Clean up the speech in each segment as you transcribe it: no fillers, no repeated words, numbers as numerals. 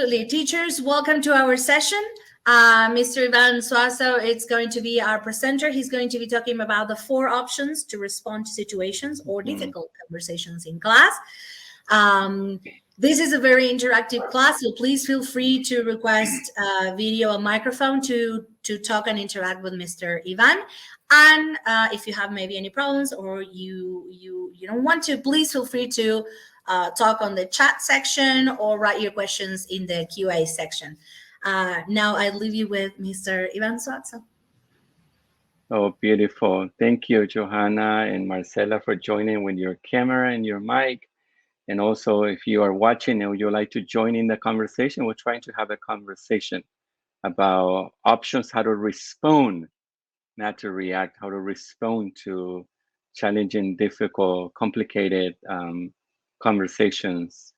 Absolutely. Teachers, welcome to our session. Mr. Iván Suazo is going to be our presenter. He's going to be talking about the 4 options to respond to situations or difficult conversations in class. This is a very interactive class, so please feel free to request video and microphone to talk and interact with Mr. Iván. And if you have maybe any problems or you don't want to, please feel free to talk on the chat section or write your questions in the QA section. Now I leave you with Mr. Iván Suazo. Oh, beautiful. Thank you, Johanna and Marcela, for joining with your camera and your mic. And also, if you are watching and you'd like to join in the conversation, we're trying to have a conversation about options, how to respond, not to react, how to respond to challenging, difficult, complicated conversations.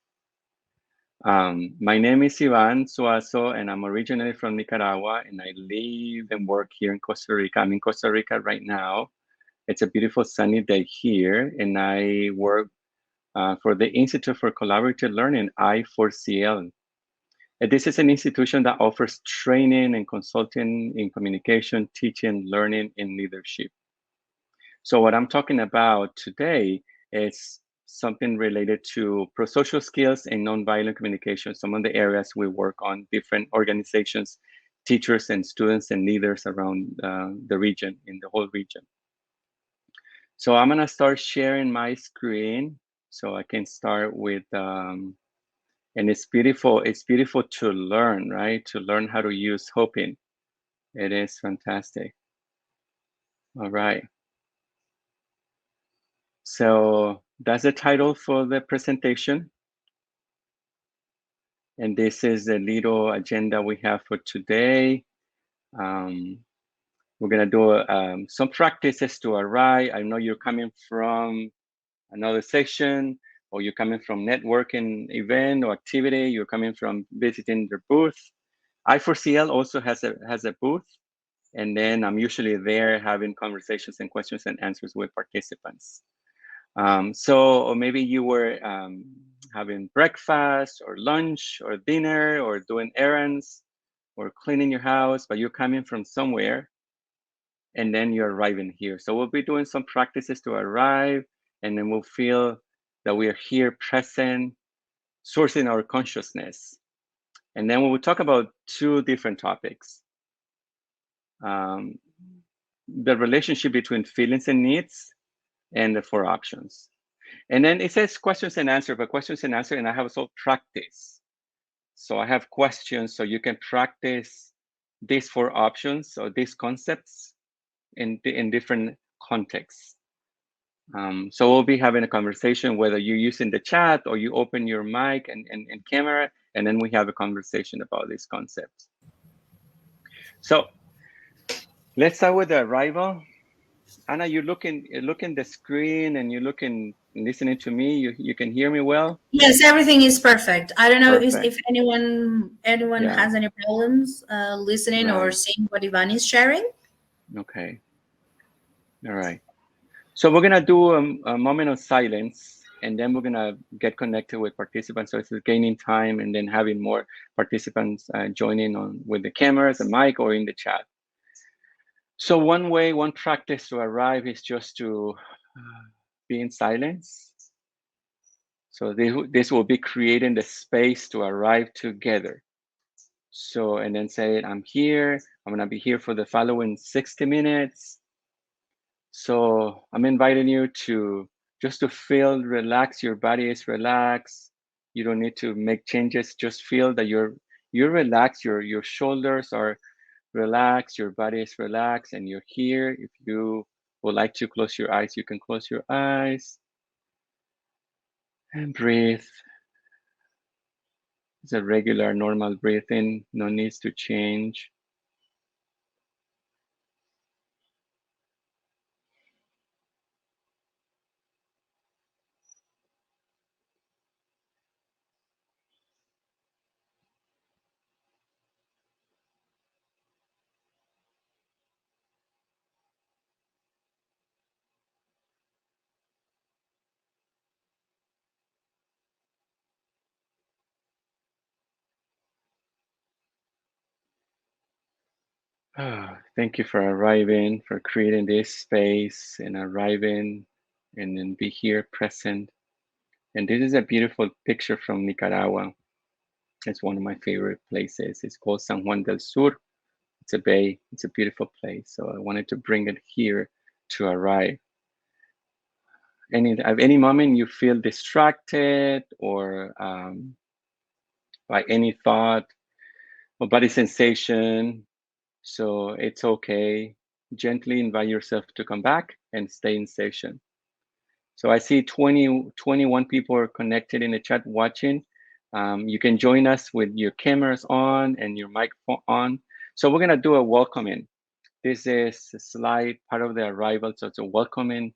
My name is Iván Suazo, and I'm originally from Nicaragua, and I live and work here in Costa Rica. I'm in Costa Rica right now. It's a beautiful sunny day here, and I work for the Institute for Collaborative Learning, I4CL. And this is an institution that offers training and consulting in communication, teaching, learning, and leadership. So what I'm talking about today is something related to pro-social skills and nonviolent communication, some of the areas we work on, different organizations, teachers and students and leaders around the region, in the whole region. So I'm gonna start sharing my screen so I can start with, and it's beautiful to learn, right? To learn how to use hoping. It is fantastic. All right. So that's the title for the presentation. And this is the little agenda we have for today. We're gonna do some practices to arrive. I know you're coming from another section, or you're coming from networking event or activity, you're coming from visiting their booth. I4CL also has a booth, and then I'm usually there having conversations and questions and answers with participants. Or maybe you were having breakfast or lunch or dinner or doing errands or cleaning your house, but you're coming from somewhere and then you're arriving here. So we'll be doing some practices to arrive, and then we'll feel that we are here present, sourcing our consciousness. And then we will talk about 2 different topics. The relationship between feelings and needs and the 4 options. And then it says questions and answer, but questions and answer, and I have also practice. So I have questions, so you can practice these 4 options or these concepts in different contexts. So we'll be having a conversation, whether you're using the chat or you open your mic and camera, and then we have a conversation about these concepts. So let's start with the arrival. Anna, you're looking the screen and you're listening to me. You can hear me well? Yes, everything is perfect. I don't know if anyone has any problems listening or seeing what Iván is sharing. Okay. All right. So we're gonna do a moment of silence, and then we're gonna get connected with participants. So it's gaining time and then having more participants joining on with the cameras, the mic, or in the chat. So one practice to arrive is just to be in silence. So this will be creating the space to arrive together. So, and then say, I'm here, I'm gonna be here for the following 60 minutes. So I'm inviting you to just to feel relaxed, your body is relaxed. You don't need to make changes, just feel that you're relaxed, your shoulders are relaxed, your body is relaxed, and you're here. If you would like to close your eyes, you can close your eyes and breathe. It's a regular, normal breathing, no needs to change. Thank you for arriving, for creating this space and arriving and then be here present. And this is a beautiful picture from Nicaragua. It's one of my favorite places. It's called San Juan del Sur. It's a bay. It's a beautiful place. So I wanted to bring it here to arrive. At any moment you feel distracted or by any thought or body sensation, so it's okay. Gently invite yourself to come back and stay in session. So I see 21 people are connected in the chat watching. You can join us with your cameras on and your microphone on. So we're gonna do a welcoming. This is a slide part of the arrival, so it's a welcoming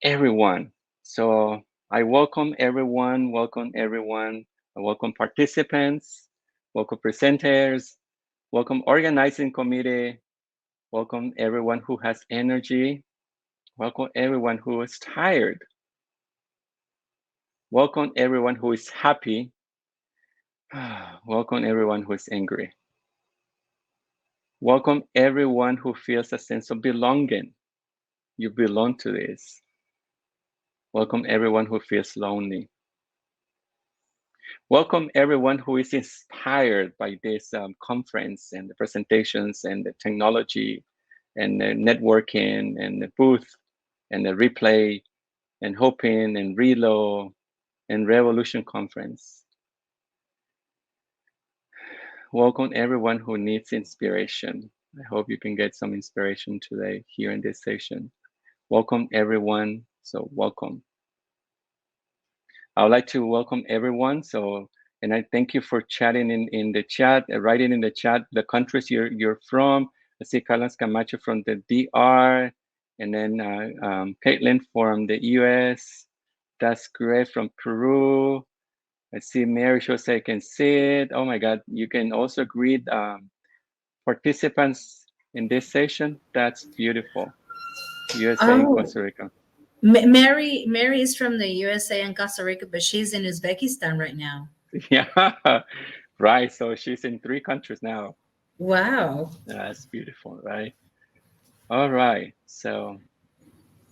everyone. So I welcome everyone, I welcome participants, welcome presenters, welcome organizing committee, welcome everyone who has energy, welcome everyone who is tired, welcome everyone who is happy, welcome everyone who is angry, welcome everyone who feels a sense of belonging. You belong to this. Welcome everyone who feels lonely. Welcome everyone who is inspired by this conference and the presentations and the technology and the networking and the booth and the replay and Hopin and Relo and Revolution Conference. Welcome everyone who needs inspiration. I hope you can get some inspiration today here in this session. Welcome everyone, so welcome. I would like to welcome everyone. And I thank you for chatting in the chat, writing in the chat the countries you're from. I see Carlos Camacho from the DR, and then Caitlin from the US. That's great, from Peru. I see Mary Jose, I can see it. Oh my God, you can also greet participants in this session. That's beautiful. USA and Oh, Costa Rica. Mary is from the USA and Costa Rica, but she's in Uzbekistan right now. Yeah, right. So she's in 3 countries now. Wow. That's beautiful, right? All right. So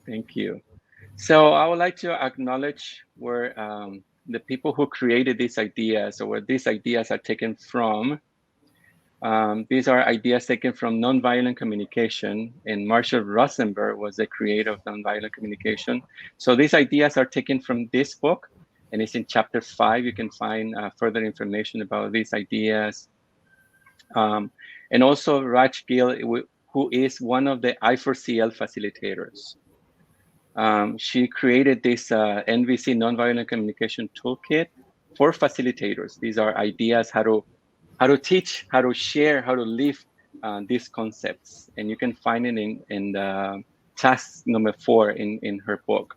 thank you. So I would like to acknowledge where the people who created these ideas, or where these ideas are taken from. These are ideas taken from nonviolent communication, and Marshall Rosenberg was the creator of nonviolent communication. So these ideas are taken from this book, and it's in chapter 5. You can find further information about these ideas. And also Raj Gill, who is one of the I4CL facilitators. She created this NVC Nonviolent Communication Toolkit for facilitators. These are ideas how to teach, how to share, how to live these concepts. And you can find it in the task number 4 in her book.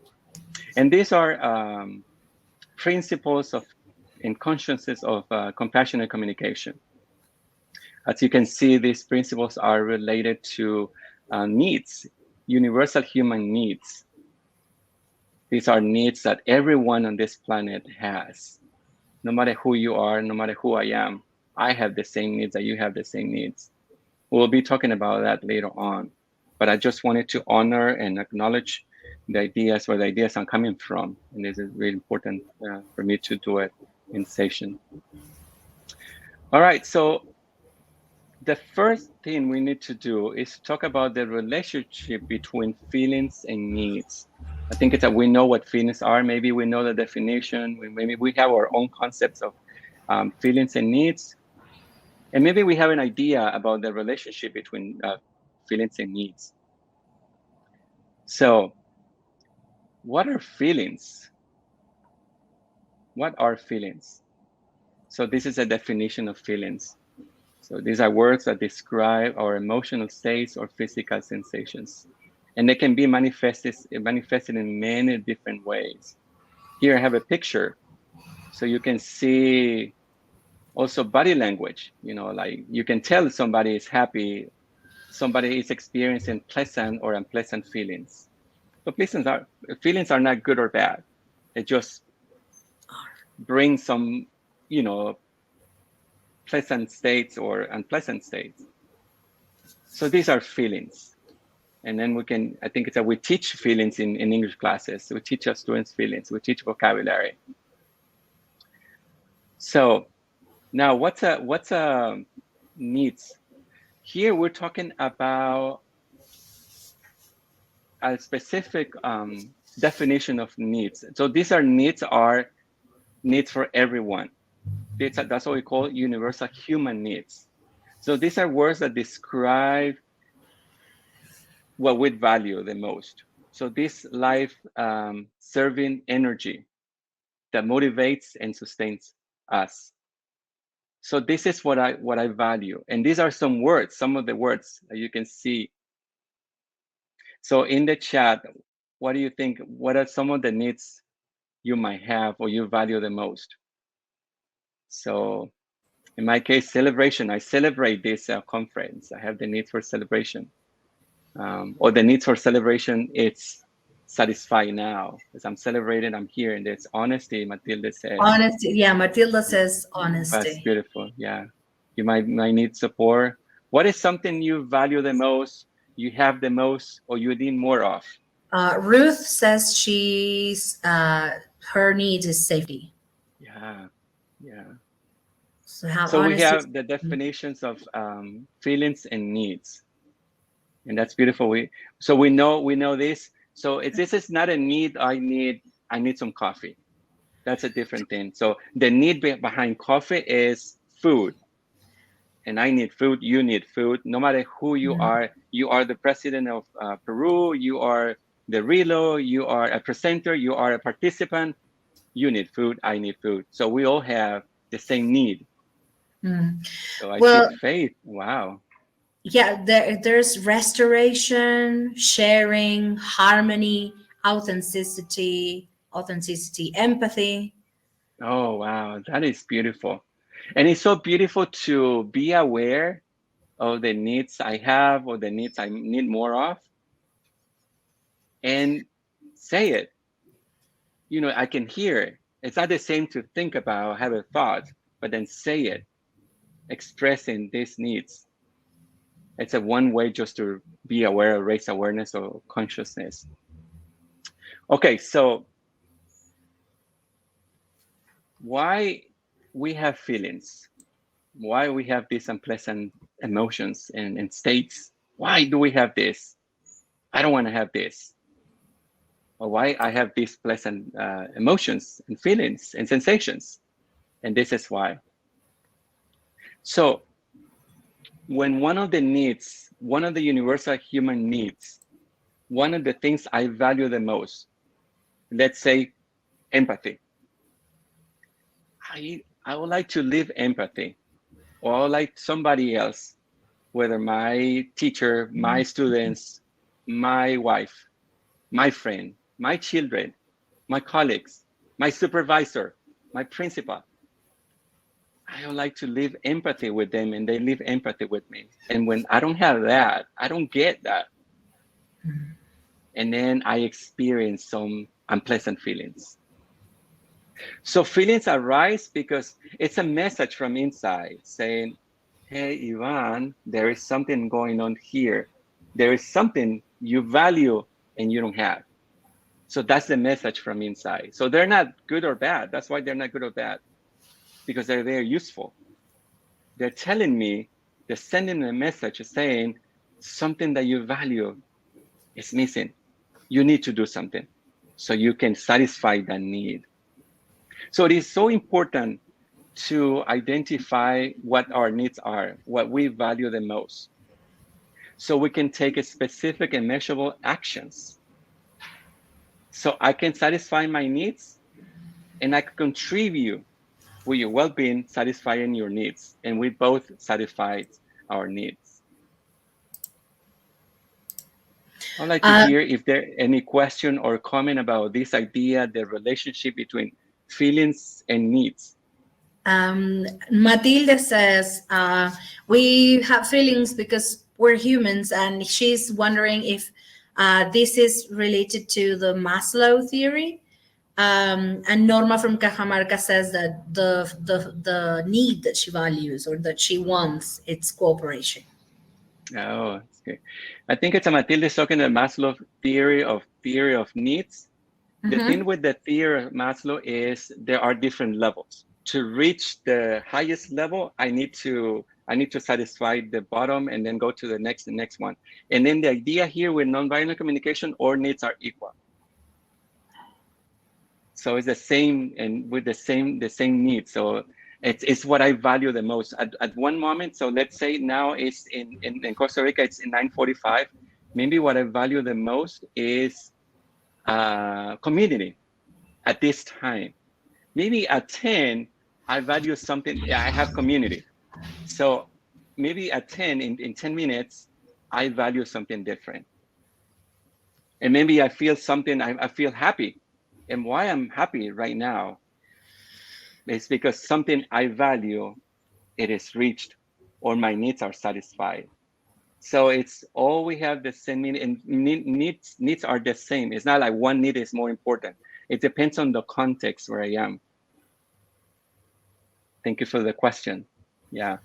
And these are principles of and consciences of compassionate communication. As you can see, these principles are related to needs, universal human needs. These are needs that everyone on this planet has. No matter who you are, no matter who I am, I have the same needs that you have the same needs. We'll be talking about that later on. But I just wanted to honor and acknowledge the ideas, where the ideas are coming from. And this is really important for me to do it in session. All right, so the first thing we need to do is talk about the relationship between feelings and needs. I think it's that we know what feelings are. Maybe we know the definition. Maybe we have our own concepts of feelings and needs. And maybe we have an idea about the relationship between feelings and needs. So what are feelings? What are feelings? So this is a definition of feelings. So these are words that describe our emotional states or physical sensations. And they can be manifested in many different ways. Here I have a picture. So you can see also body language, like you can tell somebody is happy, somebody is experiencing pleasant or unpleasant feelings. But feelings are not good or bad. It just brings some, pleasant states or unpleasant states. So these are feelings. And then I think it's we teach feelings in English classes. We teach our students feelings. We teach vocabulary. So now what's a needs? Here we're talking about a specific definition of needs. So these are needs for everyone. That's what we call universal human needs. So these are words that describe what we value the most. So this life serving energy that motivates and sustains us. So this is what I value. And these are some of the words that you can see. So in the chat, what do you think? What are some of the needs you might have or you value the most? So in my case, celebration. I celebrate this conference. I have the need for celebration. Or the need for celebration, it's satisfied now. As I'm celebrating, I'm here. And there's honesty, Matilda said. Honesty. Yeah, Matilda says That's honesty. beautiful. Yeah. You might need support. What is something you value the most, you have the most, or you need more of? Ruth says her need is safety. Yeah. Yeah. So we have the definitions of feelings and needs. And that's beautiful. We know this. So this is not a need. I need some coffee. That's a different thing. So the need behind coffee is food. And I need food. You need food. No matter who you are the president of Peru. You are the Relo. You are a presenter. You are a participant. You need food. I need food. So we all have the same need. So I see faith. Wow. Yeah, there's restoration, sharing, harmony, authenticity, empathy. Oh, wow. That is beautiful. And it's so beautiful to be aware of the needs I have or the needs I need more of and say it. I can hear it. It's not the same to think about, have a thought, but then say it, expressing these needs. It's a one way just to be aware, raise awareness or consciousness. Okay, so why we have feelings? Why we have these unpleasant emotions and states? Why do we have this? I don't want to have this. Or why I have these pleasant emotions and feelings and sensations. And this is why. So when one of the universal human needs, one of the things I value the most, let's say empathy. I would like to live empathy, or I would like somebody else, whether my teacher, my students, my wife, my friend, my children, my colleagues, my supervisor, my principal. I would like to live empathy with them and they live empathy with me. And when I don't have that, I don't get that. And then I experience some unpleasant feelings. So feelings arise because it's a message from inside saying, hey, Ivan, there is something going on here. There is something you value and you don't have. So that's the message from inside. So they're not good or bad. That's why they're not good or bad, because they're very useful. They're telling me, they're sending a message saying something that you value is missing. You need to do something so you can satisfy that need. So it is so important to identify what our needs are, what we value the most, so we can take a specific and measurable actions. So I can satisfy my needs and I can contribute with your well-being, satisfying your needs, and we both satisfy our needs. I'd like to hear if there any question or comment about this idea, the relationship between feelings and needs. Matilde says, we have feelings because we're humans, and she's wondering if this is related to the Maslow theory. And Norma from Cajamarca says that the need that she values or that she wants, it's cooperation. Oh, that's good. I think it's Matilde talking the Maslow theory of needs. The thing with the theory of Maslow is there are different levels. To reach the highest level, I need to satisfy the bottom and then go to the next one. And then the idea here with nonviolent communication, all needs are equal. So it's the same and with the same needs. So it's what I value the most at one moment. So let's say now it's in Costa Rica, it's in 9:45. Maybe what I value the most is community at this time. Maybe at 10, I value something. I have community. So maybe at 10, in 10 minutes, I value something different. And maybe I feel something, I feel happy. And why I'm happy right now is because something I value, it is reached or my needs are satisfied. So it's all we have the same meaning, and needs are the same. It's not like one need is more important. It depends on the context where I am. Thank you for the question. Yeah.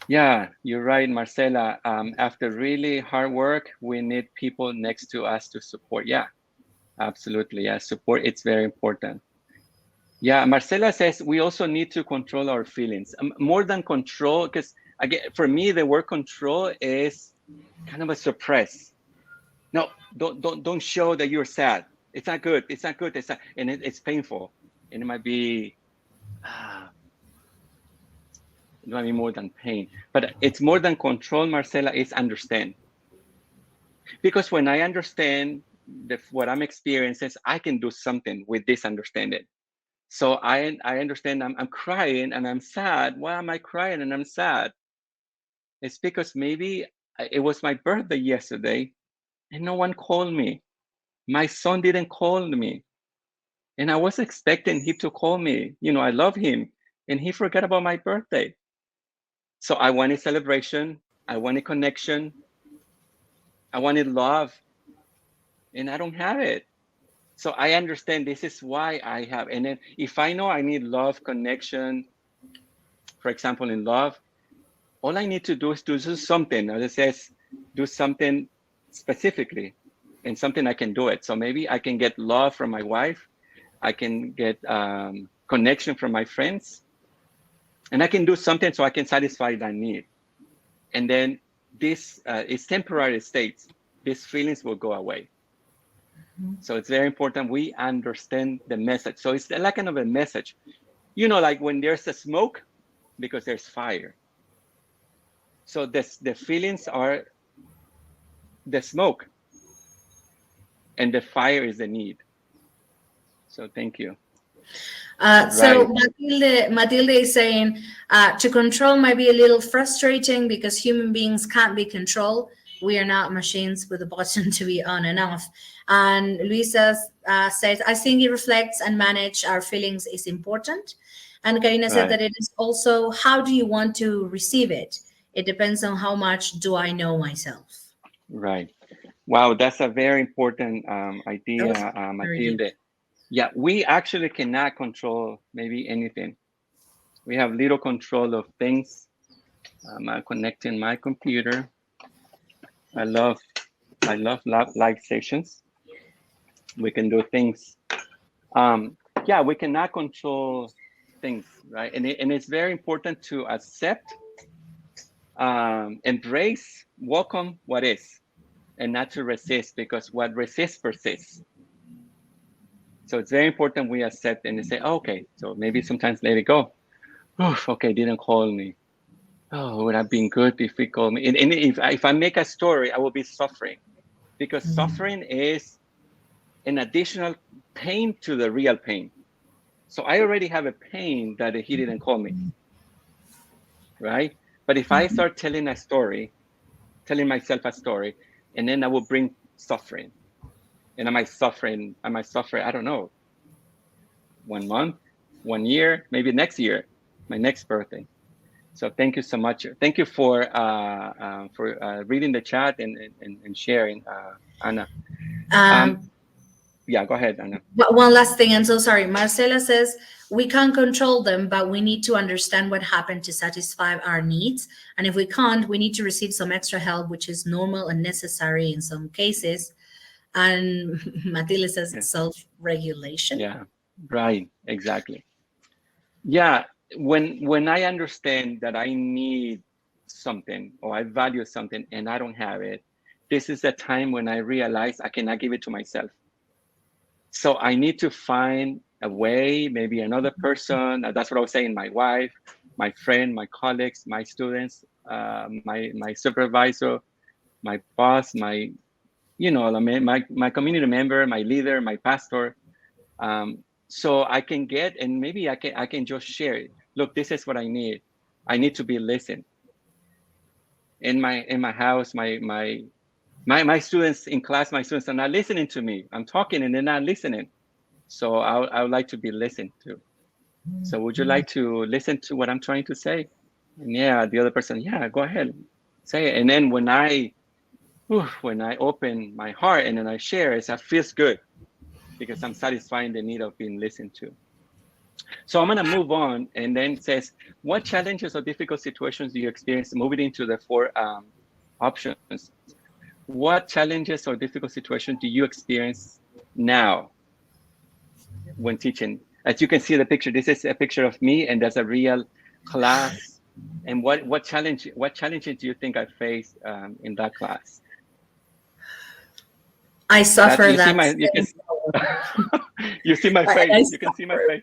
Yeah, you're right, Marcela. After really hard work, we need people next to us to support. Yeah, absolutely. Yeah, support, it's very important. Yeah, Marcela says we also need to control our feelings. More than control, because again, for me, the word control is kind of a suppress. No, don't show that you're sad. It's not good. It's not good. It's not, and it's painful. And it might be more than pain, but it's more than control, Marcela, it's understand. Because when I understand what I'm experiencing, I can do something with this understanding. So I understand I'm crying and I'm sad. Why am I crying and I'm sad? It's because maybe it was my birthday yesterday and no one called me. My son didn't call me. And I was expecting him to call me. I love him. And he forgot about my birthday. So I wanted celebration. I wanted connection. I wanted love. And I don't have it. So I understand this is why I have. And then if I know I need love, connection, for example, in love, all I need to do is to do something. As it says, do something specifically and something I can do it. So maybe I can get love from my wife. I can get connection from my friends. And I can do something so I can satisfy that need. And then this is temporary states. These feelings will go away. So it's very important we understand the message. So it's like kind of a message. Like when there's a smoke, because there's fire. So the feelings are the smoke, and the fire is the need. So thank you. So Matilde is saying to control might be a little frustrating because human beings can't be controlled. We are not machines with a button to be on and off. And Luisa says, I think it reflects and manage our feelings is important. And Karina said that it is also, how do you want to receive it? It depends on how much do I know myself. Right. Wow, that's a very important idea, Matilde. Yeah, we actually cannot control maybe anything. We have little control of things. I'm connecting my computer. I love live sessions. We can do things. Yeah, we cannot control things, right? And it's very important to accept, embrace, welcome what is, and not to resist, because what resists persists. So it's very important we accept and say, oh, okay, so maybe sometimes let it go. Oof, okay, didn't call me. Oh, it would have been good if he called me. And if I make a story, I will be suffering, because suffering is an additional pain to the real pain. So I already have a pain that he didn't call me, right? But if I start telling a story, telling myself a story, and then I will bring suffering. And am I suffering, I don't know, 1 month, 1 year, maybe next year, my next birthday. So thank you so much. Thank you for reading the chat and sharing, Anna. Yeah, go ahead, Anna. But one last thing, I'm so sorry. Marcela says we can't control them, but we need to understand what happened to satisfy our needs. And if we can't, we need to receive some extra help, which is normal and necessary in some cases. And Matilde says Yeah, self-regulation. yeah, right, exactly. Yeah, when I understand that I need something or I value something and I don't have it, this is the time when I realize I cannot give it to myself. So I need to find a way, maybe another person. That's what I was saying. My wife, my friend, my colleagues, my students, my supervisor, my boss, my community member, my leader, my pastor. So I can get, and maybe I can just share it. Look, this is what I need. I need to be listened. In my house, my students in class, my students are not listening to me. I'm talking and they're not listening. So I would like to be listened to. So would you like to listen to what I'm trying to say? And yeah, the other person, yeah, go ahead, say it. And then when I open my heart and then I share, it feels good because I'm satisfying the need of being listened to. So I'm gonna move on and then says, what challenges or difficult situations do you experience? Moving into the four options. What challenges or difficult situations do you experience now when teaching? As you can see the picture, this is a picture of me and there's a real class. And what challenges do you think I faced in that class? I suffer You see that. my you see my face. You can see my face.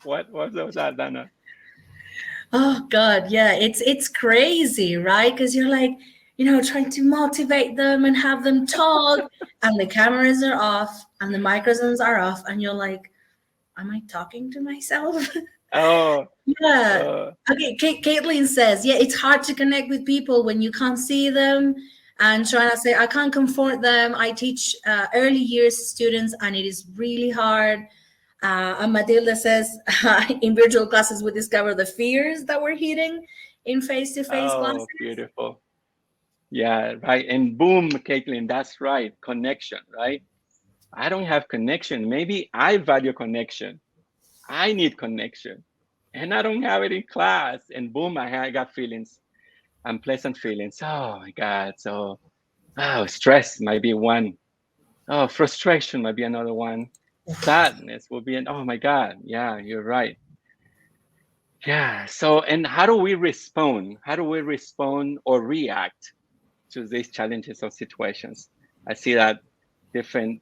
What was that, Dana? Oh God, yeah, it's crazy, right? Because you're like, trying to motivate them and have them talk, and the cameras are off and the microphones are off, and you're like, am I talking to myself? Oh, Yeah. Okay, Caitlin says, yeah, it's hard to connect with people when you can't see them. And trying to say, I can't comfort them. I teach early years students, and it is really hard. And Matilda says, in virtual classes, we discover the fears that we're hitting in face-to-face classes. beautiful. Yeah, right. And boom, Caitlin, that's right. Connection, right? I don't have connection. Maybe I value connection. I need connection. And I don't have it in class. And boom, I got feelings, unpleasant feelings. Oh my God. So, stress might be one. Oh, frustration might be another one. Sadness will be oh my God. Yeah, you're right. Yeah. So, and how do we respond? How do we respond or react to these challenges or situations? I see that different.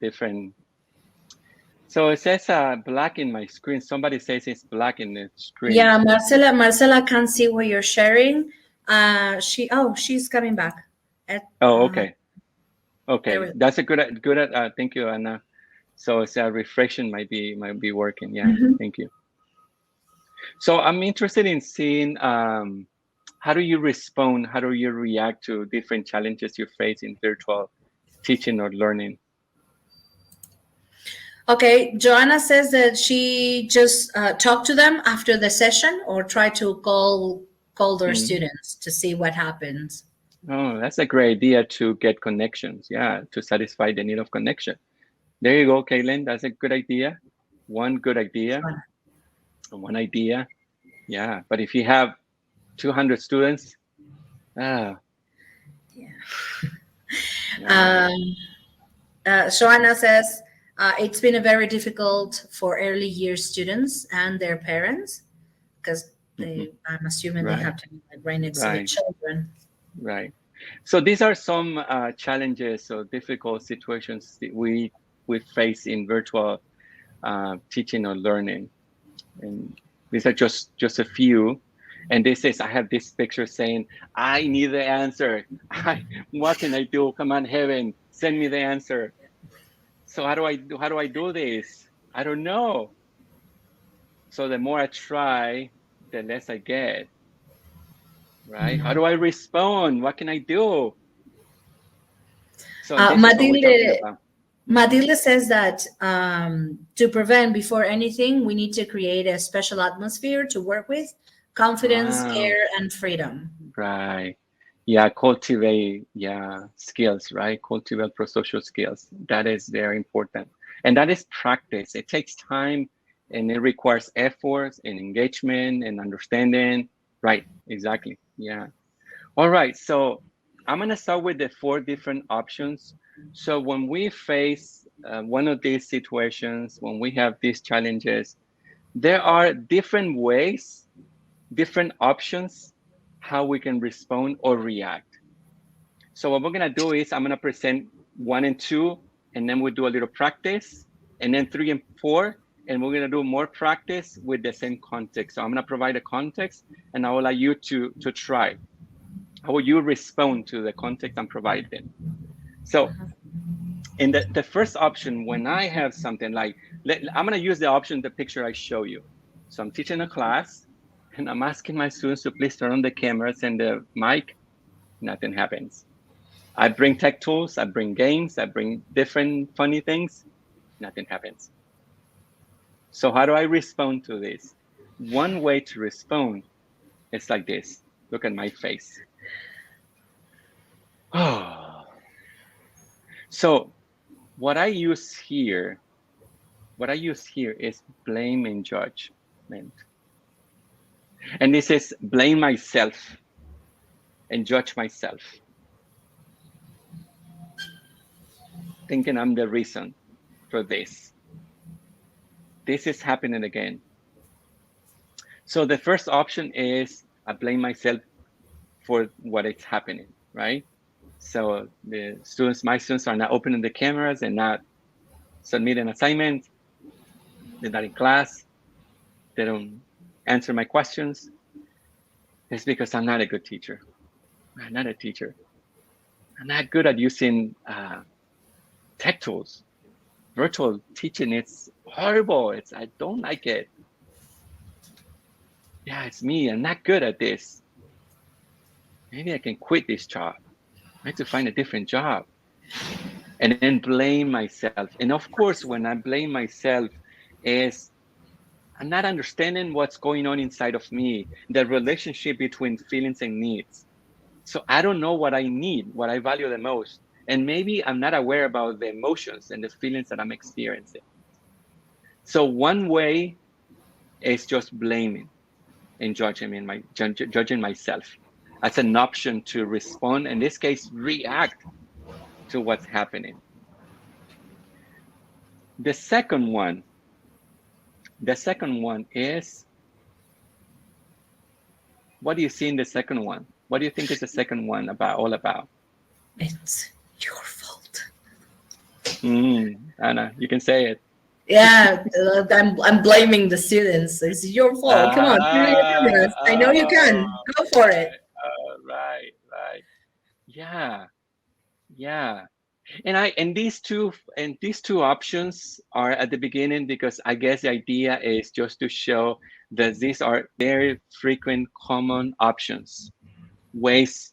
So it says black in my screen. Somebody says it's black in the screen. Yeah, Marcela can't see what you're sharing. She's coming back. Okay. There Okay, we go. that's a good. Thank you, Anna. So it's a reflection might be working. Yeah, thank you. So I'm interested in seeing how do you respond, how do you react to different challenges you face in virtual teaching or learning? Okay, Joanna says that she just talked to them after the session or tried to call their students to see what happens. Oh, that's a great idea to get connections. Yeah, to satisfy the need of connection. There you go, Kaylin. That's a good idea. One good idea. One idea. Yeah, but if you have 200 students, Yeah. yeah. Joanna says it's been a very difficult for early year students and their parents because I'm assuming they have to be like right next to the children. Right. So these are some challenges or difficult situations that we face in virtual teaching or learning, and these are just a few. And this says, I have this picture saying, I need the answer. What can I do? Come on, heaven, send me the answer. So how do I do this? I don't know. So the more I try, the less I get. Right? How do I respond? What can I do? So this is what we're talking about. Matilde says that to prevent before anything, we need to create a special atmosphere to work with, confidence, care, and freedom. Right. Yeah, cultivate skills, right? Cultivate pro-social skills. That is very important. And that is practice. It takes time and it requires effort and engagement and understanding. Right, exactly. Yeah. All right, so I'm gonna start with the 4 different options. So when we face one of these situations, when we have these challenges, there are different ways, different options, how we can respond or react. So what we're gonna do is I'm gonna present 1 and 2, and then we do a little practice, and then 3 and 4, and we're gonna do more practice with the same context. So I'm gonna provide a context, and I will allow you to try. How will you respond to the context I'm providing? So in the first option, when I have something like, I'm gonna use the option, the picture I show you. So I'm teaching a class, and I'm asking my students to please turn on the cameras and the mic, nothing happens. I bring tech tools, I bring games, I bring different funny things, nothing happens. So how do I respond to this? One way to respond is like this. Look at my face. Oh. So what I use here is blame and judgment. And this is blame myself and judge myself, thinking I'm the reason for this. This is happening again. So the first option is I blame myself for what is happening, right? So my students are not opening the cameras and not submitting assignments. They're not in class. They don't answer my questions. It's because I'm not a good teacher. I'm not a teacher. I'm not good at using tech tools. Virtual teaching, it's horrible. I don't like it. Yeah, it's me. I'm not good at this. Maybe I can quit this job. I have to find a different job. And then blame myself. And of course, when I blame myself, is I'm not understanding what's going on inside of me, the relationship between feelings and needs. So I don't know what I need, what I value the most. And maybe I'm not aware about the emotions and the feelings that I'm experiencing. So one way is just blaming and judging myself as an option to respond, in this case, react to what's happening. The second one is, what do you see in the second one? What do you think is the second one all about? It's your fault. Anna, you can say it. Yeah, I'm blaming the students. It's your fault. Come on, turn on your cameras. I know you can. Go for it. Right. Yeah. And these two options are at the beginning because I guess the idea is just to show that these are very frequent, common options, ways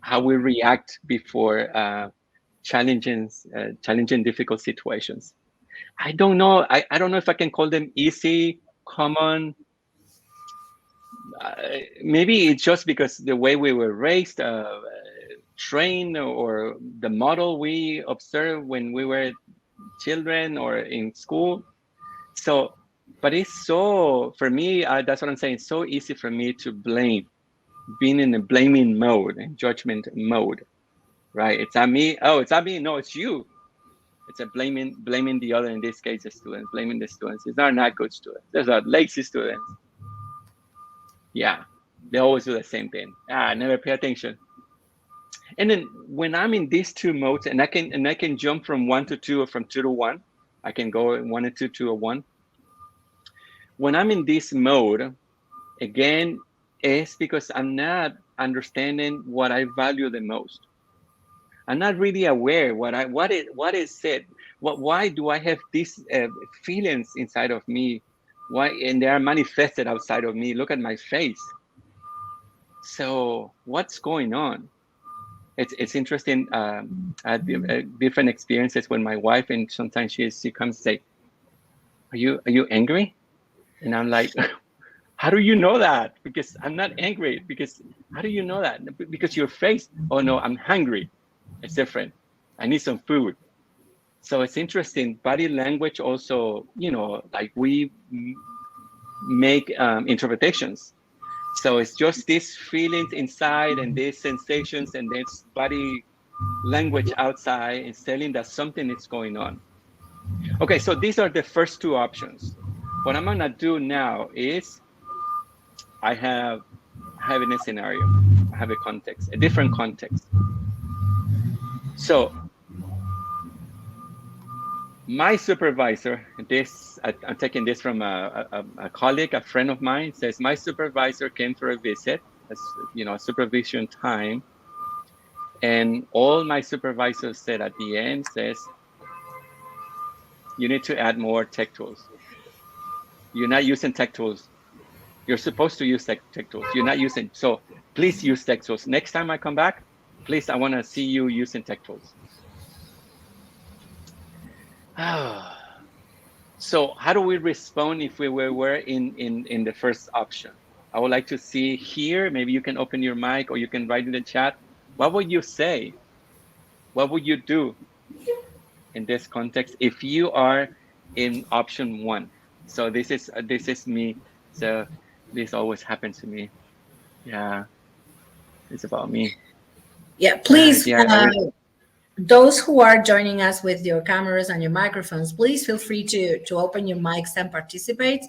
how we react before challenging difficult situations. I don't know. I don't know if I can call them easy, common. Maybe it's just because the way we were raised, trained, or the model we observed when we were children or in school. So, but it's so, for me, that's what I'm saying. It's so easy for me to blame, being in a blaming mode and judgment mode, right? It's not me. Oh, it's not me. No, it's you. It's a blaming the other, in this case, the students, blaming the students. These are not good students. These are lazy students. Yeah, they always do the same thing. Never pay attention. And then when I'm in these two modes, and I can jump from 1 to 2 or from 2 to 1, I can go 1 and 2, 2 or 1. When I'm in this mode, again, it's because I'm not understanding what I value the most. I'm not really aware what is it. Why do I have these feelings inside of me? Why, and they are manifested outside of me. Look at my face. So what's going on? It's interesting. I had different experiences when my wife, and sometimes she comes and say, "Are you angry?" And I'm like, "How do you know that?" Because I'm not angry. Because how do you know that? Because your face. Oh no, I'm hungry. It's different. I need some food. So it's interesting. Body language also, like we make interpretations. So it's just these feelings inside and these sensations and this body language outside is telling that something is going on. Okay, so these are the first two options. What I'm gonna do now is I have in a scenario, I have a context, a different context. So my supervisor, I'm taking this from a colleague, a friend of mine, says my supervisor came for a visit, supervision time, and all my supervisors said at the end says, you need to add more tech tools. You're not using tech tools. You're supposed to use tech tools. You're not using, so please use tech tools. Next time I come back, please, I want to see you using tech tools. So how do we respond if we were in the first option? I would like to see here, maybe you can open your mic or you can write in the chat. What would you say? What would you do in this context if you are in option one? So this is me. So this always happens to me. Yeah, it's about me. Yeah, please, Yeah, those who are joining us with your cameras and your microphones, please feel free to open your mics and participate.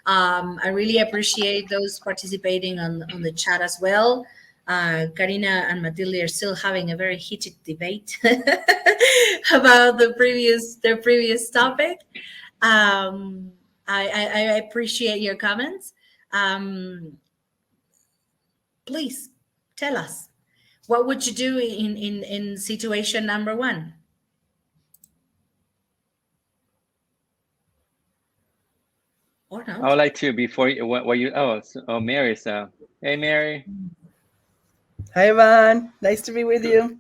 I really appreciate those participating on the chat as well. Karina and Matilde are still having a very heated debate about their previous topic. I appreciate your comments. Please tell us, what would you do in situation number one? Or not? I would like to before Mary. So hey, Mary. Hi, Iván. Nice to be with you.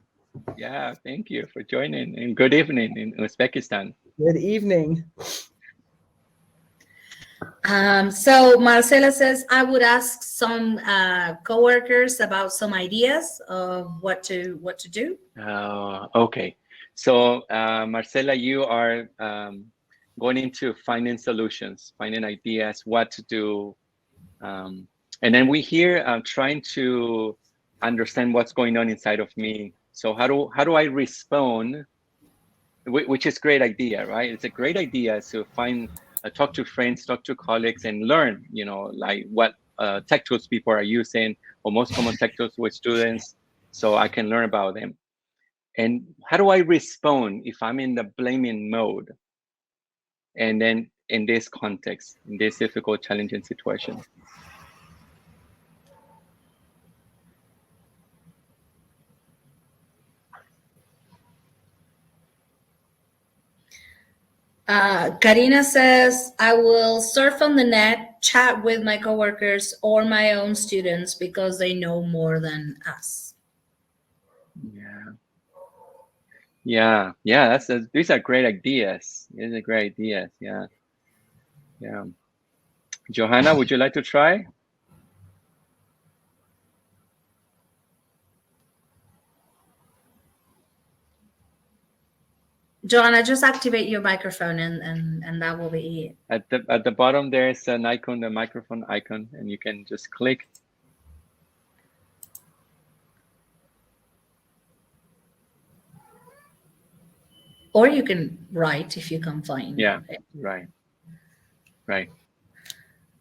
Yeah, thank you for joining, and good evening in Uzbekistan. Good evening. So Marcela says, I would ask some coworkers about some ideas of what to do. Okay. So Marcela, you are going into finding solutions, finding ideas, what to do. And then we here trying to understand what's going on inside of me. So how do I respond? Which is great idea, right? It's a great idea to find, talk to friends, talk to colleagues, and learn, like what tech tools people are using, or most common tech tools with students, so I can learn about them. And how do I respond if I'm in the blaming mode? And then in this context, in this difficult, challenging situation. Karina says, I will surf on the net, chat with my coworkers or my own students because they know more than us. Yeah. These are great ideas. These are great ideas. Yeah. Johanna, would you like to try? Joanna, just activate your microphone and that will be it. At the bottom there's an icon, the microphone icon, and you can just click. Or you can write if you can find. Yeah, right.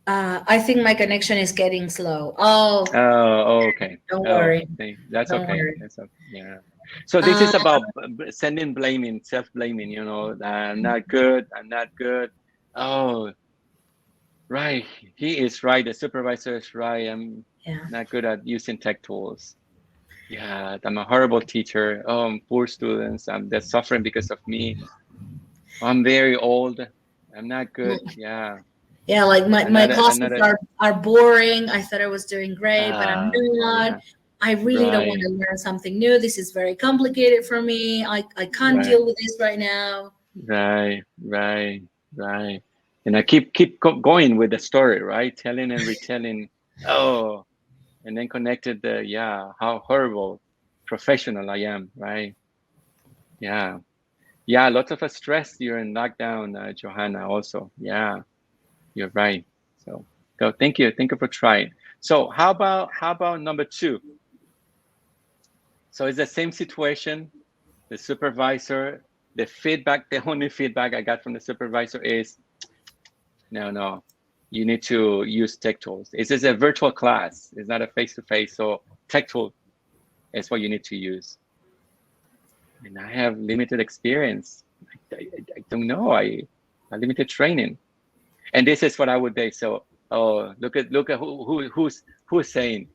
I think my connection is getting slow. Okay. Don't worry. That's Don't okay. worry. That's okay. Yeah. So this is about sending blaming, self-blaming, I'm not good. Oh, right. He is right. The supervisor is right. I'm not good at using tech tools. Yeah, I'm a horrible teacher. Oh, poor students. They're suffering because of me. I'm very old. I'm not good. Yeah. Yeah, like my classes are boring. I thought I was doing great, but I'm not. Yeah. I really don't want to learn something new. This is very complicated for me. I can't deal with this right now. Right. And I keep going with the story, right? Telling and retelling. Oh, and then connected how horrible professional I am, right? Yeah. Yeah, lots of stress during lockdown, Johanna, also. Yeah, you're right. So go. Thank you for trying. So how about number 2? So it's the same situation. The supervisor, the only feedback I got from the supervisor is, no, you need to use tech tools. This is a virtual class. It's not a face-to-face. So tech tool is what you need to use. And I have limited experience. I don't know. I limited training. And this is what I would say. So, oh, look at who's saying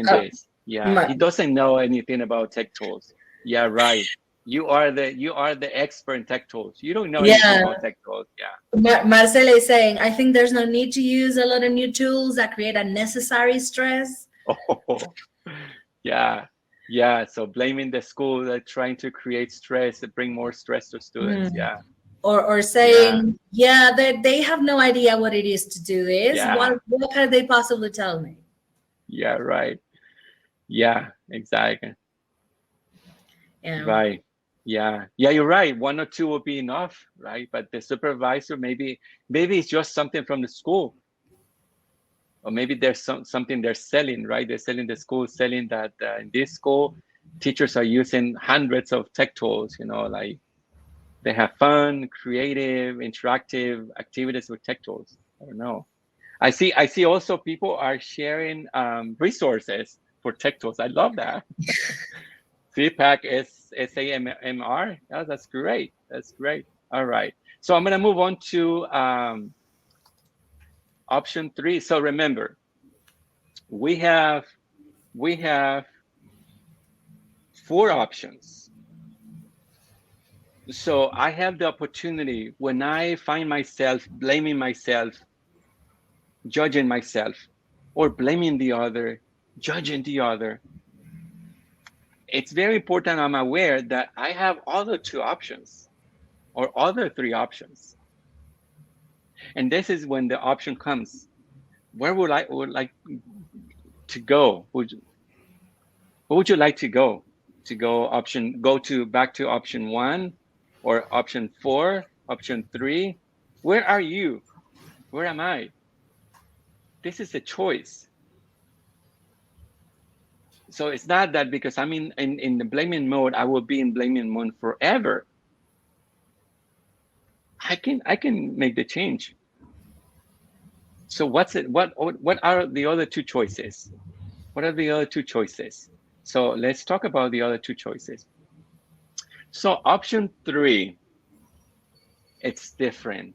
this. Yeah, he doesn't know anything about tech tools. Yeah, right. You are the expert in tech tools. You don't know anything about tech tools. Yeah. Marcela is saying, I think there's no need to use a lot of new tools that create unnecessary stress. Oh, yeah. So blaming the school that trying to create stress, to bring more stress to students. Yeah. Or saying, they have no idea what it is to do this. Yeah. What can they possibly tell me? Yeah, right. Yeah, exactly. Yeah. Right. Yeah, you're right. 1 or 2 will be enough, right? But the supervisor, maybe it's just something from the school. Or maybe there's something they're selling, right? They're selling, the school selling that in this school, teachers are using hundreds of tech tools, like they have fun, creative, interactive activities with tech tools. I don't know. I see also people are sharing resources for tech tools. I love that. CPAC is SAMR. Yeah, that's great. That's great. All right. So I'm going to move on to option 3. So remember, we have 4 options. So I have the opportunity, when I find myself blaming myself, judging myself, or blaming the other, judging the other, it's very important I'm aware that I have other 2 options or other 3 options. And this is when the option comes. Where would I like to go? What would you like to go? To go back to option 1 or option 4, option 3? Where are you? Where am I? This is a choice. So it's not that because I'm in the blaming mode, I will be in blaming mode forever. I can make the change. So what are the other 2 choices? What are the other 2 choices? So let's talk about the other 2 choices. So option 3, it's different.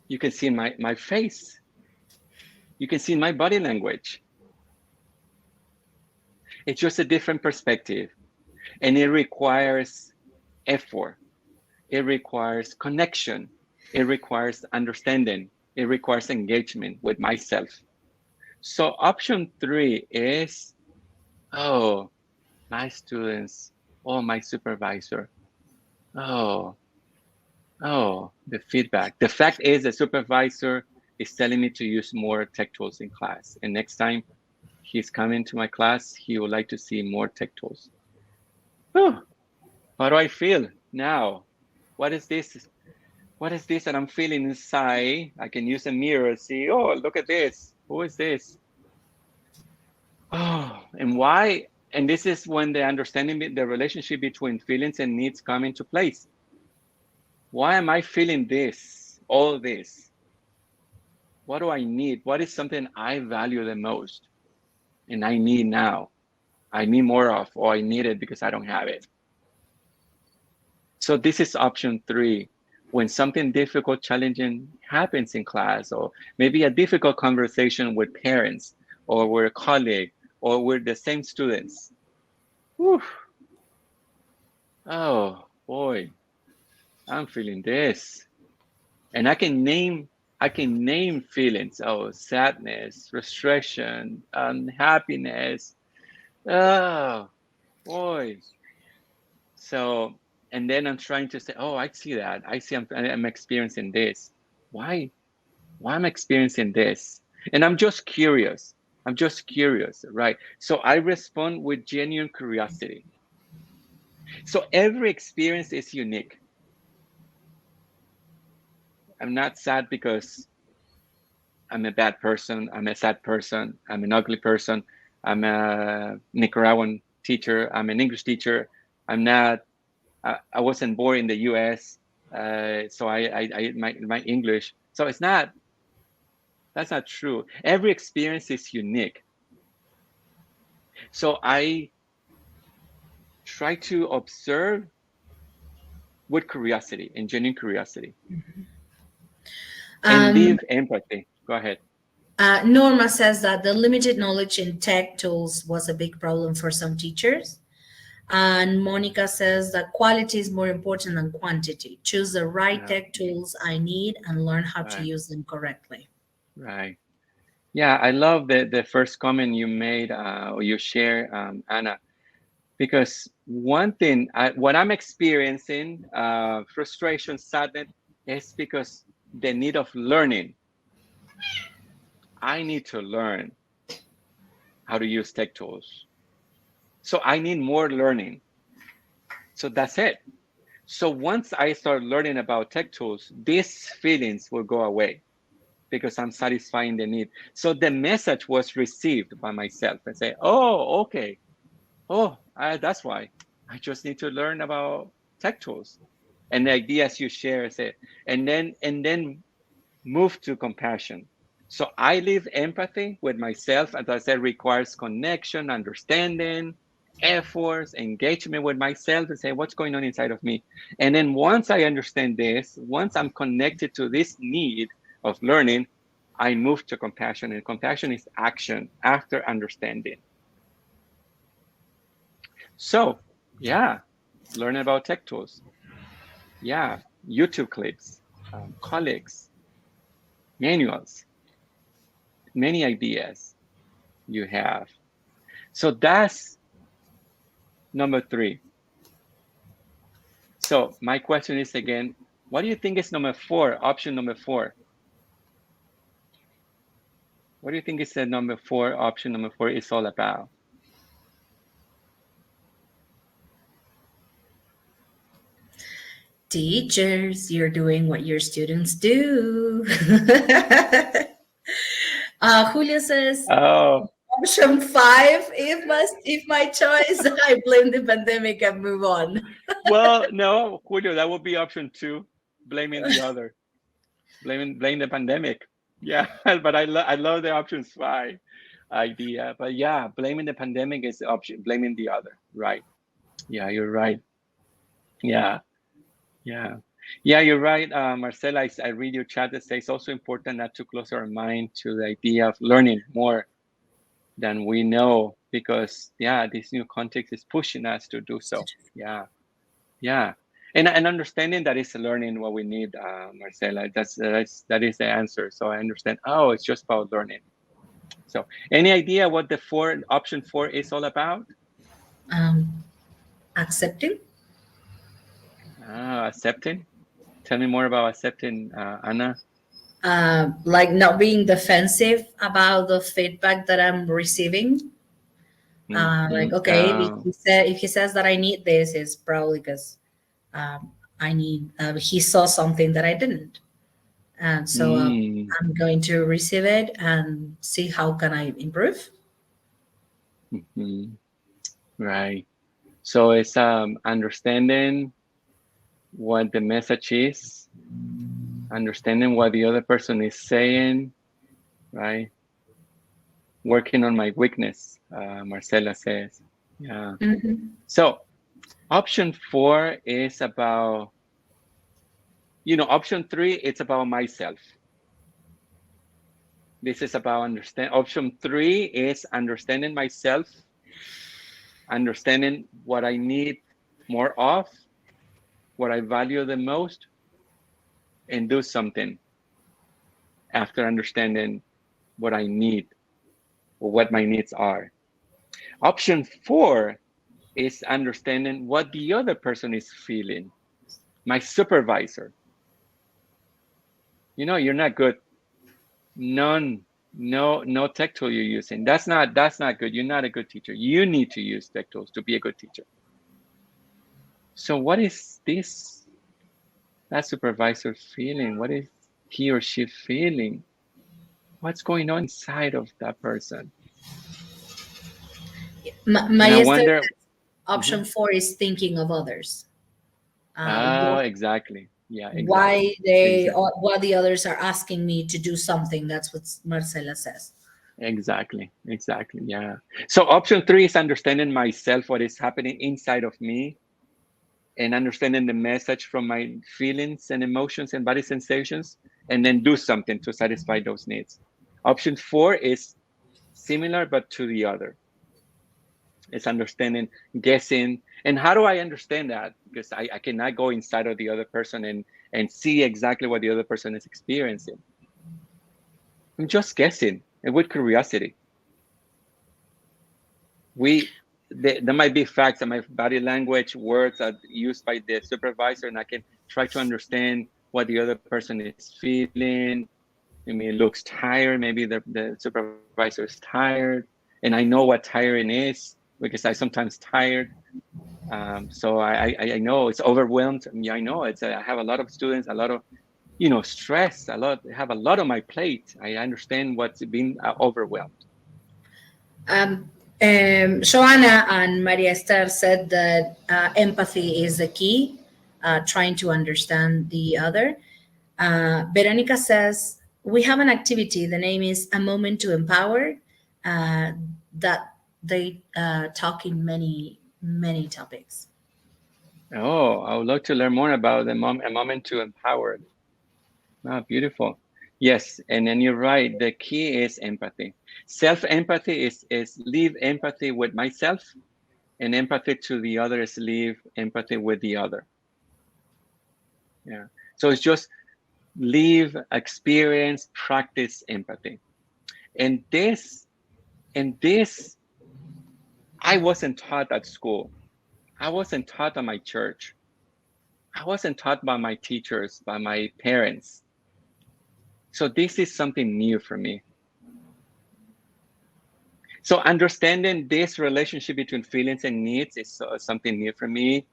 You can see my face. You can see my body language. It's just a different perspective. And it requires effort. It requires connection. It requires understanding. It requires engagement with myself. So option 3 is, oh, my students, oh, my supervisor, oh, the feedback. The fact is the supervisor is telling me to use more tech tools in class. And next time he's coming to my class, he would like to see more tech tools. Oh, how do I feel now? What is this? What is this that I'm feeling inside? I can use a mirror and see, oh, look at this. Who is this? Oh, and why? And this is when the understanding, the relationship between feelings and needs come into place. Why am I feeling this, all this? What do I need? What is something I value the most and I need now? I need more of, or I need it because I don't have it. So this is option 3. When something difficult, challenging happens in class, or maybe a difficult conversation with parents or with a colleague or with the same students. Whew. Oh boy, I'm feeling this. And I can name feelings. Oh, sadness, frustration, unhappiness. Oh boy. So, and then I'm trying to say, oh, I see that. I see I'm experiencing this. Why am I experiencing this? And I'm just curious. Right? So I respond with genuine curiosity. So every experience is unique. I'm not sad because I'm a bad person, I'm a sad person, I'm an ugly person, I'm a Nicaraguan teacher, I'm an English teacher, I'm not, I wasn't born in the US, so my English. So that's not true. Every experience is unique. So I try to observe with curiosity and genuine curiosity and leave empathy. Go ahead. Norma says that the limited knowledge in tech tools was a big problem for some teachers. And Monica says that quality is more important than quantity. Choose the right Yeah. tech tools I need and learn how to Right. use them correctly. Right. Yeah, I love the first comment you made or you share, Anna, because one thing, what I'm experiencing, frustration, sadness, is because the need of learning. I need to learn how to use tech tools. So I need more learning. So that's it. So once I start learning about tech tools, these feelings will go away because I'm satisfying the need. So the message was received by myself and say, oh, okay. Oh, that's why. I just need to learn about tech tools. And the ideas you share, say, and then move to compassion. So I live empathy with myself, as I said, requires connection, understanding, efforts, engagement with myself to say what's going on inside of me. And then once I understand this, once I'm connected to this need of learning, I move to compassion. And compassion is action after understanding. So yeah, learn about tech tools. Yeah, YouTube clips, colleagues, manuals, many ideas you have. So that's number 3. So my question is again, what do you think is number 4, option number 4? What do you think is the number 4, option number 4 is all about? Teachers, you're doing what your students do. Julio says, Oh, option 5, if my choice, I blame the pandemic and move on. well, no, Julio, that would be option 2, blaming the other, blame the pandemic. Yeah, but I love the option 5 idea. But yeah, blaming the pandemic is the option, blaming the other, right? Yeah, you're right. Yeah, yeah. Yeah, you're right, Marcela. I read your chat that says it's also important not to close our mind to the idea of learning more than we know, because yeah, this new context is pushing us to do so. Yeah, yeah, and understanding that is learning what we need, Marcela. That is the answer. So I understand. Oh, it's just about learning. So, any idea what the option 4 is all about? Accepting. Accepting. Tell me more about accepting, Anna. Like not being defensive about the feedback that I'm receiving. Like, okay, Oh, if he says that I need this, it's probably because I need. He saw something that I didn't, and so I'm going to receive it and see how can I improve. right. So it's understanding what the message is, understanding what the other person is saying, right? Working on my weakness, Marcela says. Yeah. So option 4 is about, option 3, it's about myself. This is about understand. Option 3 is understanding myself, understanding what I need more of, what I value the most, and do something after understanding what I need or what my needs are. Option 4 is understanding what the other person is feeling. My supervisor, you're not good. No tech tool you're using. That's not good. You're not a good teacher. You need to use tech tools to be a good teacher. So what is that supervisor feeling? What is he or she feeling? What's going on inside of that person? And I Maria wonder. said option 4 is thinking of others. Exactly. Yeah, Why exactly. why the others are asking me to do something. That's what Marcela says. Exactly. Yeah. So option 3 is understanding myself, what is happening inside of me, and understanding the message from my feelings and emotions and body sensations, and then do something to satisfy those needs. Option 4 is similar, but to the other. It's understanding, guessing. And how do I understand that? Because I cannot go inside of the other person and see exactly what the other person is experiencing. I'm just guessing and with curiosity. There might be facts and my body language, words are used by the supervisor, and I can try to understand what the other person is feeling. I mean, it looks tired. Maybe the supervisor is tired, and I know what tiring is because I sometimes tired. So I know it's overwhelmed. Yeah, I know it's. I have a lot of students, a lot of stress. I have a lot on my plate. I understand what's been overwhelmed. Joanna and Maria Esther said that empathy is the key, trying to understand the other. Veronica says, we have an activity. The name is A Moment to Empower, that they talk in many topics. Oh, I would love to learn more about a moment to empower. Oh, beautiful. Yes, and then you're right. The key is empathy. Self-empathy is leave empathy with myself, and empathy to the other is leave empathy with the other. Yeah. So it's just leave, experience, practice empathy. And this, I wasn't taught at school. I wasn't taught at my church. I wasn't taught by my teachers, by my parents. So this is something new for me. So understanding this relationship between feelings and needs is something new for me.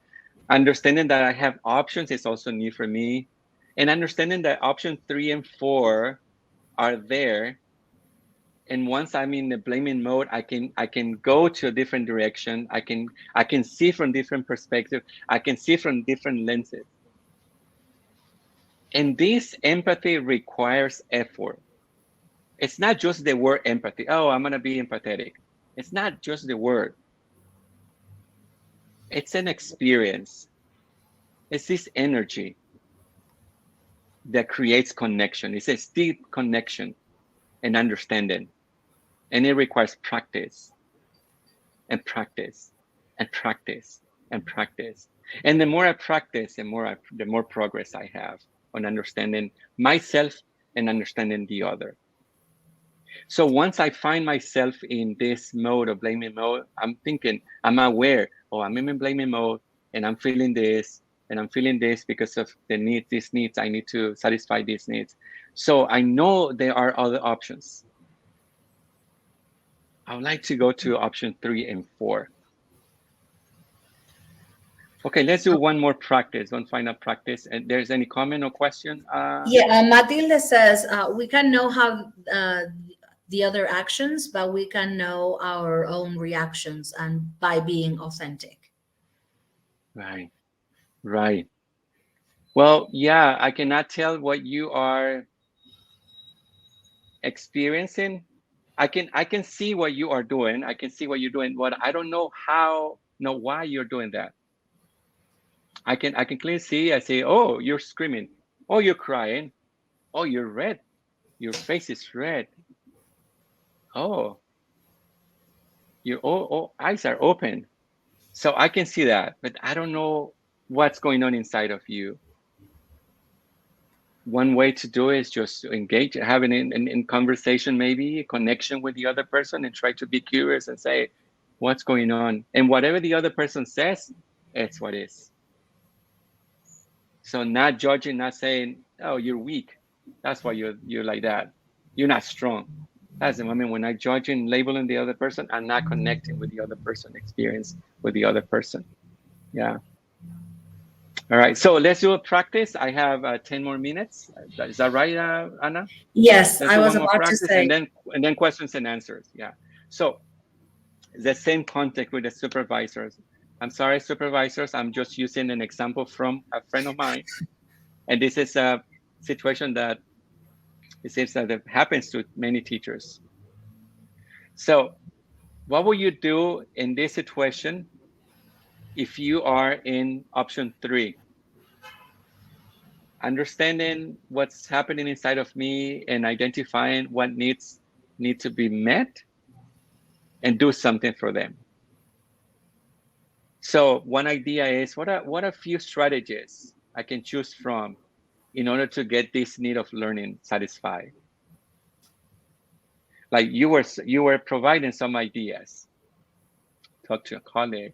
Understanding that I have options is also new for me. And understanding that option 3 and 4 are there. And once I'm in the blaming mode, I can go to a different direction. I can see from different perspectives. I can see from different lenses. And this empathy requires effort. It's not just the word empathy. Oh, I'm gonna be empathetic. It's not just the word. It's an experience. It's this energy that creates connection. It's a deep connection and understanding. And it requires practice and practice and practice and practice. And the more I practice, the more progress I have on understanding myself and understanding the other. So once I find myself in this mode of blaming mode, I'm aware, oh, I'm in blaming mode and I'm feeling this and I'm feeling this because of these needs. I need to satisfy these needs. So I know there are other options. I would like to go to option 3 and 4. Okay, let's do one more practice, one final practice. And there's any comment or question? Matilde says we can know how the other actions, but we can know our own reactions and by being authentic. Right. Well, yeah, I cannot tell what you are experiencing. I can see what you are doing. I can see what you're doing, but I don't know why you're doing that. I can clearly see. I say, oh, you're screaming. Oh, you're crying. Oh, you're red. Your face is red. Oh, your eyes are open. So I can see that, but I don't know what's going on inside of you. One way to do it is just engage, have in conversation, maybe a connection with the other person, and try to be curious and say, what's going on? And whatever the other person says, it's what is. So not judging, not saying, oh, you're weak. That's why you're like that. You're not strong. That's the moment when I judge and labeling the other person, I'm not connecting with the other person, experience with the other person. Yeah. All right, so let's do a practice. I have 10 more minutes. Is that right, Anna? Yes, Let's I do was one more about to practice, and say. then questions and answers. Yeah. So the same context with the supervisors. I'm sorry, supervisors. I'm just using an example from a friend of mine, and this is a situation that it seems that it happens to many teachers. So, what will you do in this situation if you are in option 3? Understanding what's happening inside of me and identifying what need to be met and do something for them. So one idea is what are a few strategies I can choose from in order to get this need of learning satisfied? Like you were providing some ideas. Talk to a colleague,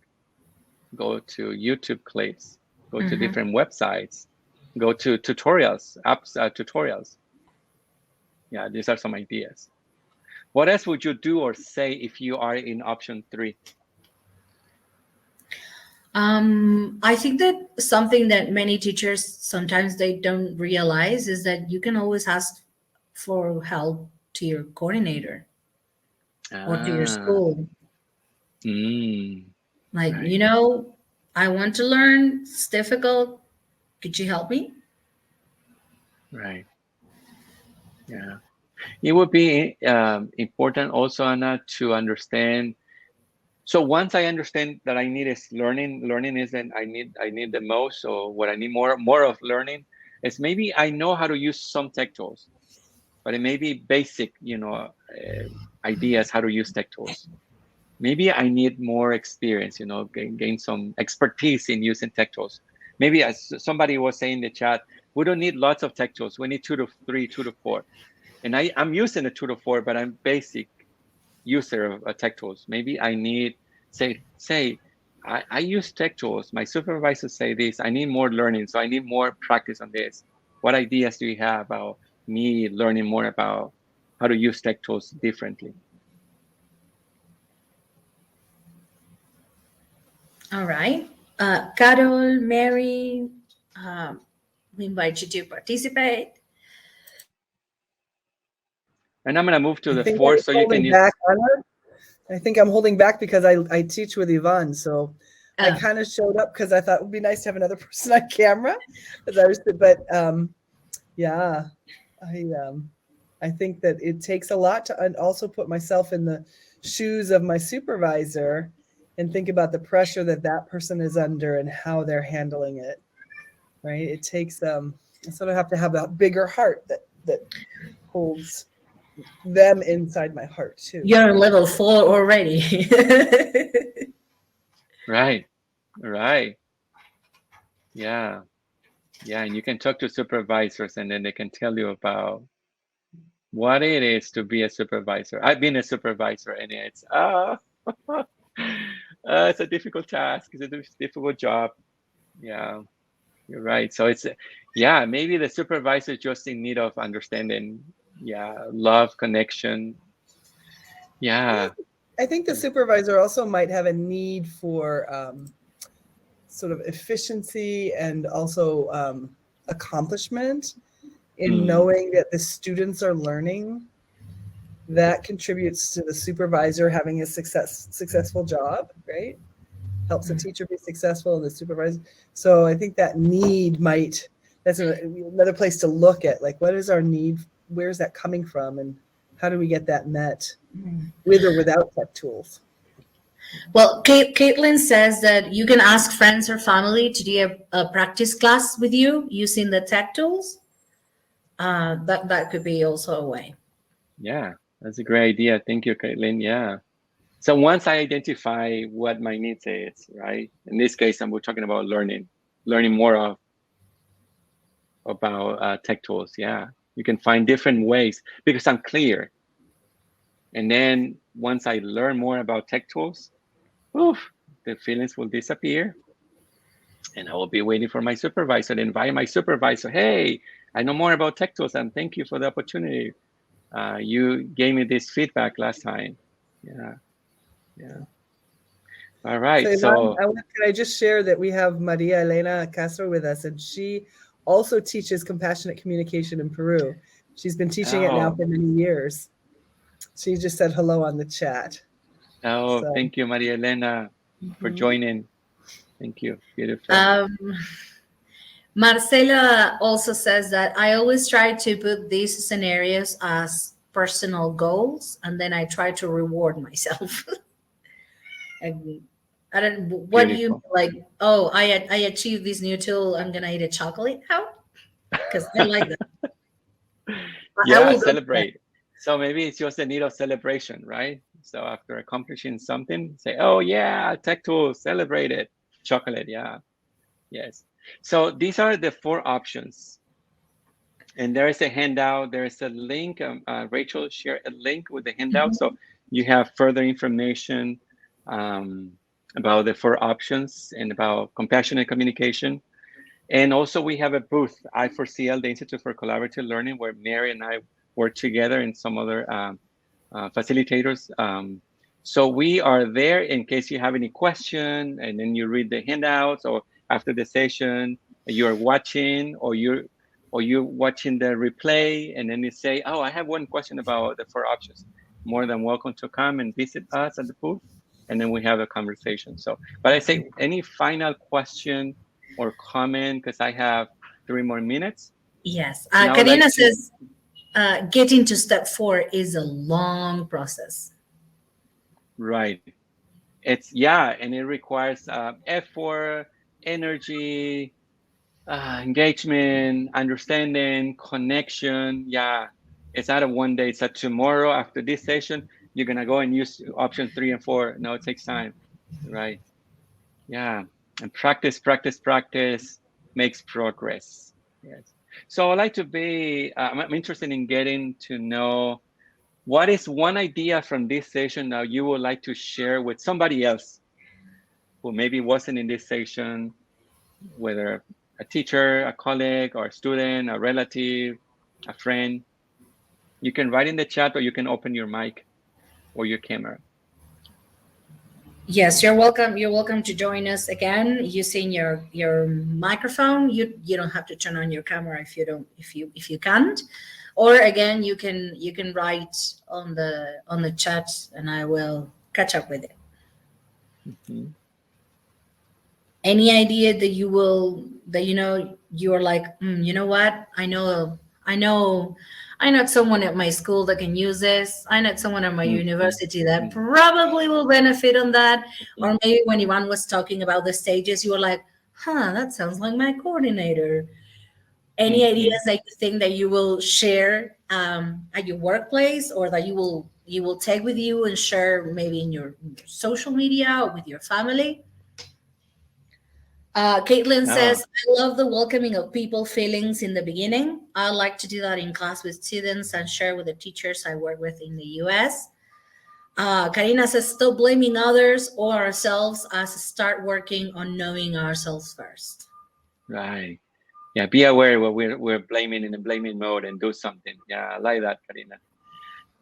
go to YouTube clips, go to different websites, go to tutorials, tutorials. Yeah, these are some ideas. What else would you do or say if you are in option 3? I think that something that many teachers sometimes they don't realize is that you can always ask for help to your coordinator or to your school. Like, Right, I want to learn, it's difficult. Could you help me? right. Yeah. It would be important also, Anna, to understand. So once I understand that I need is learning isn't I need the most, or what I need more of learning is maybe I know how to use some tech tools, but it may be basic, ideas how to use tech tools. Maybe I need more experience, gain some expertise in using tech tools. Maybe as somebody was saying in the chat, we don't need lots of tech tools. We need 2 to 3, 2 to 4. And I'm using the 2 to 4, but I'm basic user of tech tools. Maybe I need, I use tech tools. My supervisors say this, I need more learning. So I need more practice on this. What ideas do you have about me learning more about how to use tech tools differently? All right. Carol, Mary, we invite you to participate. And I'm going to move to I the think 4 I'm so you can holding use. back, Anna. I think I'm holding back because I teach with Iván, so I kind of showed up because I thought it would be nice to have another person on camera. Yeah, I think that it takes a lot to also put myself in the shoes of my supervisor and think about the pressure that person is under and how they're handling it. Right? It takes I sort of have to have a bigger heart that holds them inside my heart too. You're level 4 already. Right. Yeah. And you can talk to supervisors and then they can tell you about what it is to be a supervisor. I've been a supervisor and it's it's a difficult task. It's a difficult job. Yeah, you're right. So it's maybe the supervisor is just in need of understanding. Yeah, love, connection. Yeah. I think the supervisor also might have a need for sort of efficiency and also accomplishment in knowing that the students are learning. That contributes to the supervisor having a successful job, right? Helps the teacher be successful and the supervisor. So I think that need that's another place to look at, like, what is our need? Where's that coming from? And how do we get that met with or without tech tools? Well, Caitlin says that you can ask friends or family to do a practice class with you using the tech tools. That could be also a way. Yeah, that's a great idea. Thank you, Caitlin. Yeah. So once I identify what my needs is, right? In this case, we're talking about learning more about tech tools. Yeah, you can find different ways because I'm clear. And then once I learn more about tech tools, the feelings will disappear. And I will be waiting for my supervisor and invite my supervisor. Hey, I know more about tech tools and thank you for the opportunity. You gave me this feedback last time. Yeah. All right. So Iván, can I just share that we have Maria Elena Castro with us, and she also teaches compassionate communication in Peru. She's been teaching it now for many years. She just said hello on the chat. Thank you, Maria Elena, for joining. Thank you. Beautiful. Marcela also says that I always try to put these scenarios as personal goals, and then I try to reward myself. I don't. What do you like? Oh, I achieved this new tool. I'm gonna eat a chocolate. How? Because I like that. Yeah, celebrate. So maybe it's just a need of celebration, right? So after accomplishing something, say, "Oh yeah, tech tool, celebrate it." Chocolate, yeah, yes. So these are the 4 options, and there is a handout. There is a link. Rachel shared a link with the handout, so you have further information about the 4 options and about compassionate communication. And also we have a booth, I4CL, the Institute for Collaborative Learning, where Mary and I work together and some other facilitators. So we are there in case you have any question, and then you read the handouts, or after the session, you're watching, or you're watching the replay, and then you say, oh, I have one question about the 4 options. More than welcome to come and visit us at the booth, and then we have a conversation. So, but I say, any final question or comment, because I have 3 more minutes. Yes. Karina says getting to step 4 is a long process. Right. And it requires effort, energy, engagement, understanding, connection. Yeah. It's not a one day, it's a tomorrow after this session, you're going to go and use option 3 and 4. No, it takes time. Right. Yeah. And practice makes progress. Yes. So I'd like to be, I'm interested in getting to know, what is one idea from this session that you would like to share with somebody else who maybe wasn't in this session, whether a teacher, a colleague, or a student, a relative, a friend? You can write in the chat, or you can open your mic or your camera. Yes, you're welcome. You're welcome to join us again using your microphone. You don't have to turn on your camera if you can't. Or again, you can write on the chat, and I will catch up with it. Any idea that you're like, you know what? I know someone at my school that can use this. I know someone at my university that probably will benefit on that. Or maybe when Iván was talking about the stages, you were like, that sounds like my coordinator. Any ideas that you think that you will share at your workplace, or that you will take with you and share maybe in your social media or with your family? Caitlin says, I love the welcoming of people feelings in the beginning. I like to do that in class with students and share with the teachers I work with in the US. Karina says, stop blaming others or ourselves, as start working on knowing ourselves first. Right. Yeah, be aware what we're blaming in a blaming mode and do something. Yeah, I like that, Karina.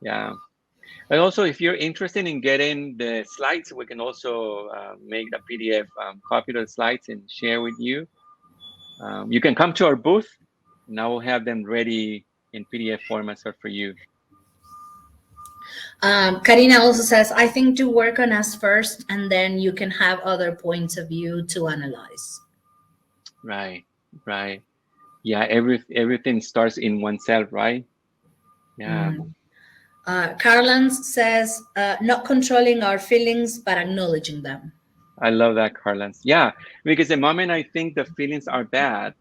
Yeah. And also, if you're interested in getting the slides, we can also make a PDF copy of the slides and share with you. You can come to our booth. Now we'll have them ready in PDF formats for you. Karina also says, I think to work on us first, and then you can have other points of view to analyze. Right. Yeah, everything starts in oneself, right? Yeah. Carlans says, not controlling our feelings, but acknowledging them. I love that, Carlans. Yeah, because the moment I think the feelings are bad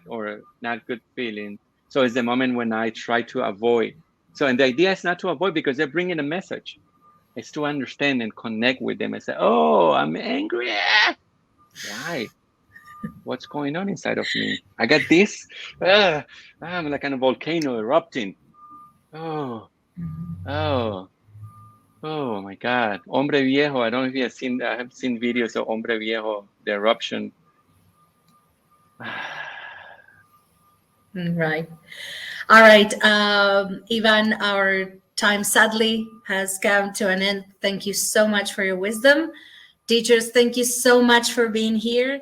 or not good feeling, so it's the moment when I try to avoid. So, and the idea is not to avoid, because they're bringing a message. It's to understand and connect with them and say, oh, I'm angry. Why? What's going on inside of me? I got this. I'm like a volcano erupting. Oh my God. Hombre Viejo. I don't know if you have seen, I have seen videos of Hombre Viejo, the eruption. Right. All right. Iván, our time sadly has come to an end. Thank you so much for your wisdom. Teachers, thank you so much for being here.